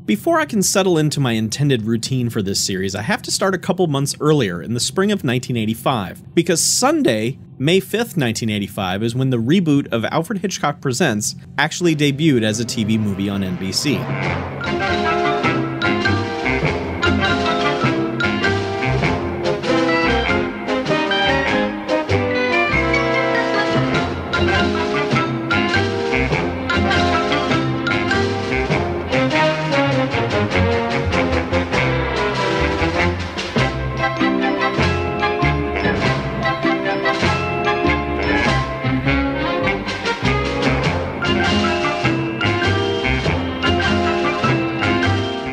Before I can settle into my intended routine for this series, I have to start a couple months earlier, in the spring of 1985, because Sunday, May 5th, 1985 is when the reboot of Alfred Hitchcock Presents actually debuted as a TV movie on NBC.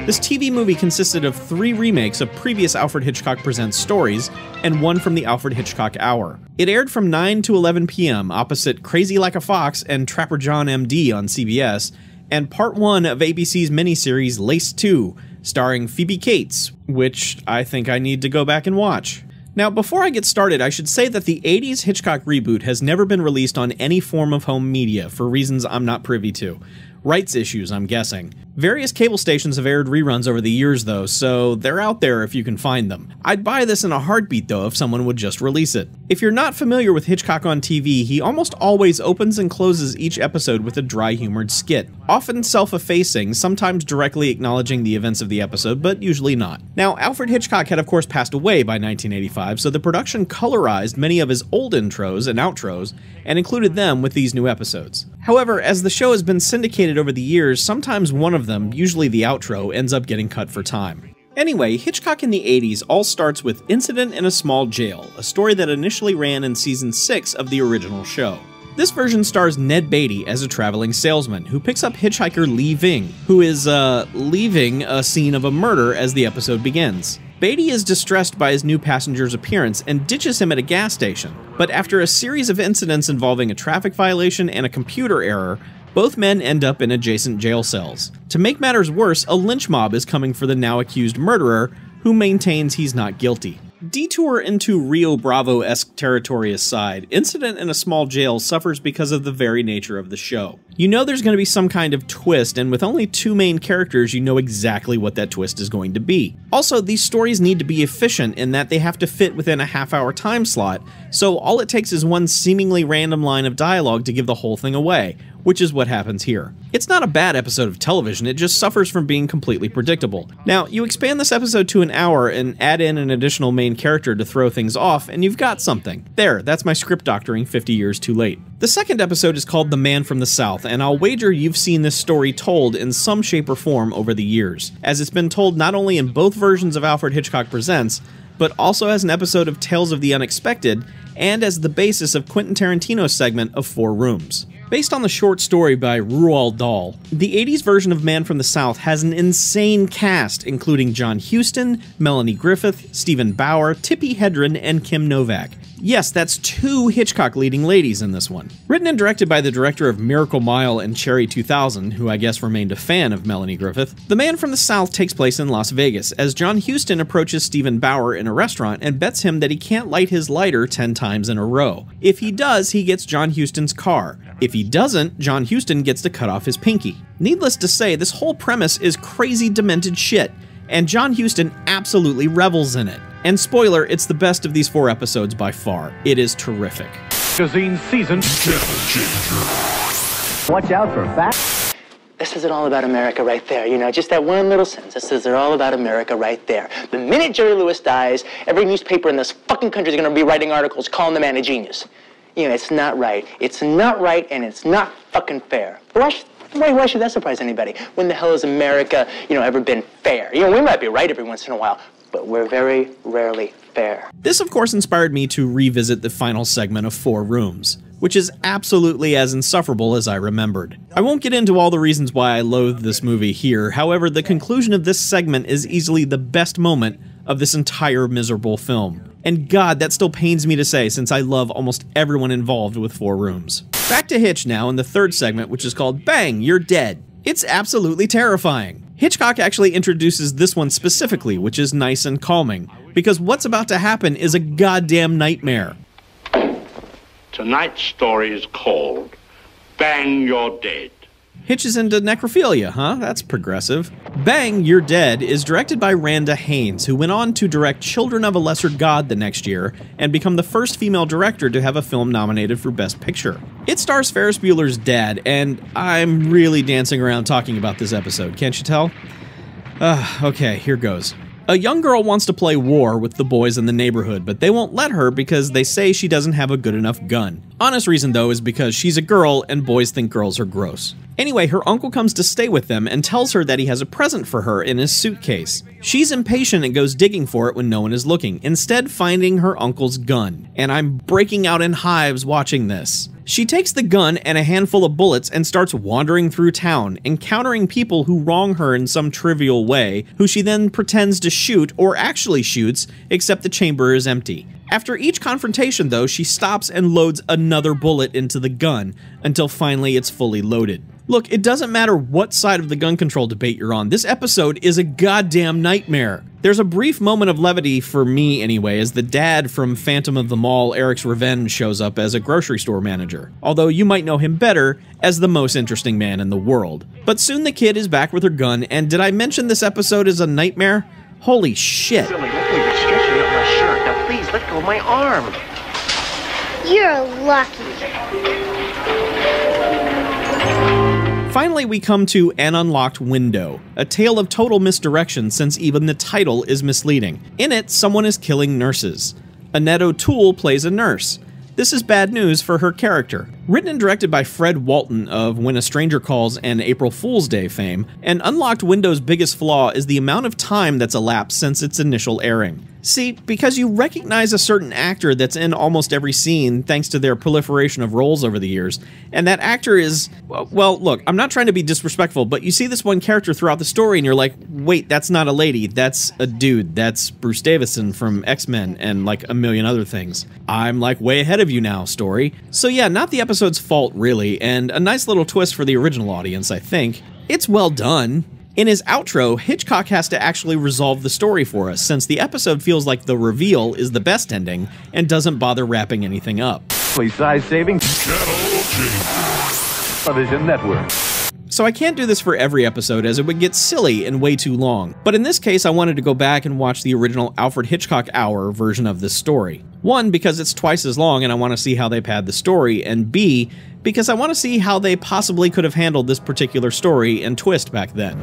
This TV movie consisted of 3 remakes of previous Alfred Hitchcock Presents stories, and one from the Alfred Hitchcock Hour. It aired from 9 to 11 p.m. opposite Crazy Like a Fox and Trapper John M.D. on CBS, and part 1 of ABC's miniseries Lace 2, starring Phoebe Cates, which I think I need to go back and watch. Now, before I get started, I should say that the 80s Hitchcock reboot has never been released on any form of home media, for reasons I'm not privy to. Rights issues, I'm guessing. Various cable stations have aired reruns over the years though, so they're out there if you can find them. I'd buy this in a heartbeat though if someone would just release it. If you're not familiar with Hitchcock on TV, he almost always opens and closes each episode with a dry humored skit. Often self-effacing, sometimes directly acknowledging the events of the episode, but usually not. Now, Alfred Hitchcock had of course passed away by 1985, so the production colorized many of his old intros and outros, and included them with these new episodes. However, as the show has been syndicated over the years, sometimes one of them, usually the outro, ends up getting cut for time. Anyway, Hitchcock in the 80s all starts with Incident in a Small Jail, a story that initially ran in season 6 of the original show. This version stars Ned Beatty as a traveling salesman who picks up hitchhiker Lee Ving, who is, leaving a scene of a murder as the episode begins. Beatty is distressed by his new passenger's appearance and ditches him at a gas station, but after a series of incidents involving a traffic violation and a computer error, both men end up in adjacent jail cells. To make matters worse, a lynch mob is coming for the now accused murderer, who maintains he's not guilty. Detour into Rio Bravo-esque territory aside, Incident in a Small Jail suffers because of the very nature of the show. You know there's going to be some kind of twist, and with only 2 main characters, you know exactly what that twist is going to be. Also, these stories need to be efficient in that they have to fit within a half-hour time slot, so all it takes is one seemingly random line of dialogue to give the whole thing away, which is what happens here. It's not a bad episode of television, it just suffers from being completely predictable. Now, you expand this episode to an hour and add in an additional main character to throw things off, and you've got something. There, that's my script doctoring 50 years too late. The second episode is called The Man from the South, and I'll wager you've seen this story told in some shape or form over the years, as it's been told not only in both versions of Alfred Hitchcock Presents, but also as an episode of Tales of the Unexpected, and as the basis of Quentin Tarantino's segment of 4 Rooms. Based on the short story by Roald Dahl, the 80s version of Man from the South has an insane cast, including John Huston, Melanie Griffith, Stephen Bauer, Tippi Hedren, and Kim Novak. Yes, that's 2 Hitchcock leading ladies in this one. Written and directed by the director of Miracle Mile and Cherry 2000, who I guess remained a fan of Melanie Griffith, The Man from the South takes place in Las Vegas, as John Huston approaches Stephen Bauer in a restaurant and bets him that he can't light his lighter 10 times in a row. If he does, he gets John Huston's car. If he doesn't, John Huston gets to cut off his pinky. Needless to say, this whole premise is crazy demented shit, and John Huston absolutely revels in it. And spoiler, it's the best of these 4 episodes by far. It is terrific. Magazine season. Watch out for facts. This says it all about America right there. You know, just that one little sentence. This says it all about America right there. The minute Jerry Lewis dies, every newspaper in this fucking country is going to be writing articles calling the man a genius. You know, it's not right. It's not right, and it's not fucking fair. Why should that surprise anybody? When the hell has America, ever been fair? You know, we might be right every once in a while, but we're very rarely fair. This, of course, inspired me to revisit the final segment of 4 Rooms, which is absolutely as insufferable as I remembered. I won't get into all the reasons why I loathe this movie here, however, the conclusion of this segment is easily the best moment of this entire miserable film. And God, that still pains me to say since I love almost everyone involved with 4 Rooms. Back to Hitch now in the 3rd segment, which is called Bang, You're Dead. It's absolutely terrifying. Hitchcock actually introduces this one specifically, which is nice and calming, because what's about to happen is a goddamn nightmare. Tonight's story is called Bang, You're Dead. Hitch is into necrophilia, huh? That's progressive. Bang, You're Dead is directed by Randa Haynes, who went on to direct Children of a Lesser God the next year and become the first female director to have a film nominated for Best Picture. It stars Ferris Bueller's dad, and I'm really dancing around talking about this episode, can't you tell? Okay, here goes. A young girl wants to play war with the boys in the neighborhood, but they won't let her because they say she doesn't have a good enough gun. Honest reason, though, is because she's a girl and boys think girls are gross. Anyway, her uncle comes to stay with them and tells her that he has a present for her in his suitcase. She's impatient and goes digging for it when no one is looking, instead finding her uncle's gun. And I'm breaking out in hives watching this. She takes the gun and a handful of bullets and starts wandering through town, encountering people who wrong her in some trivial way, who she then pretends to shoot or actually shoots, except the chamber is empty. After each confrontation, though, she stops and loads another bullet into the gun, until finally it's fully loaded. Look, it doesn't matter what side of the gun control debate you're on, this episode is a goddamn nightmare. There's a brief moment of levity, for me anyway, as the dad from Phantom of the Mall, Eric's Revenge, shows up as a grocery store manager, although you might know him better as the most interesting man in the world. But soon the kid is back with her gun, and did I mention this episode is a nightmare? Holy shit. Silly, look like you're stretching out my shirt. Now please, let go of my arm. You're lucky. Finally, we come to An Unlocked Window, a tale of total misdirection since even the title is misleading. In it, someone is killing nurses. Annette O'Toole plays a nurse. This is bad news for her character. Written and directed by Fred Walton of When a Stranger Calls and April Fool's Day fame, An Unlocked Window's biggest flaw is the amount of time that's elapsed since its initial airing. See, because you recognize a certain actor that's in almost every scene thanks to their proliferation of roles over the years, and that actor is, well, look, I'm not trying to be disrespectful, but you see this one character throughout the story and you're like, wait, that's not a lady, that's a dude, that's Bruce Davison from X-Men and like a million other things. I'm like way ahead of you now, story. So yeah, not the episode's fault really, and a nice little twist for the original audience, I think. It's well done. In his outro, Hitchcock has to actually resolve the story for us, since the episode feels like the reveal is the best ending and doesn't bother wrapping anything up. Size saving television network. So I can't do this for every episode as it would get silly and way too long, but in this case I wanted to go back and watch the original Alfred Hitchcock Hour version of this story. One, because it's twice as long and I want to see how they pad the story, and B, because I want to see how they possibly could have handled this particular story and twist back then.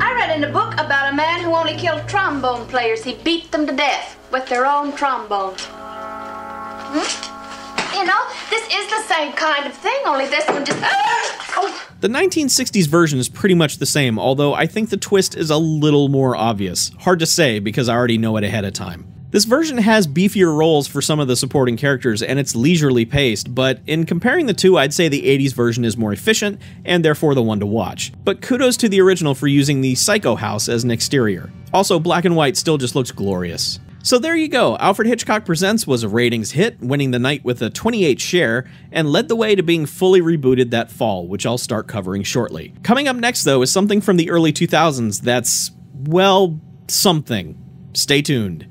I read in a book about a man who only killed trombone players. He beat them to death with their own trombones. You know, this is the same kind of thing, only this one just... The 1960s version is pretty much the same, although I think the twist is a little more obvious. Hard to say because I already know it ahead of time. This version has beefier roles for some of the supporting characters, and it's leisurely paced, but in comparing the two, I'd say the 80s version is more efficient, and therefore the one to watch. But kudos to the original for using the Psycho House as an exterior. Also, black and white still just looks glorious. So there you go, Alfred Hitchcock Presents was a ratings hit, winning the night with a 28 share, and led the way to being fully rebooted that fall, which I'll start covering shortly. Coming up next, though, is something from the early 2000s that's, well, something. Stay tuned.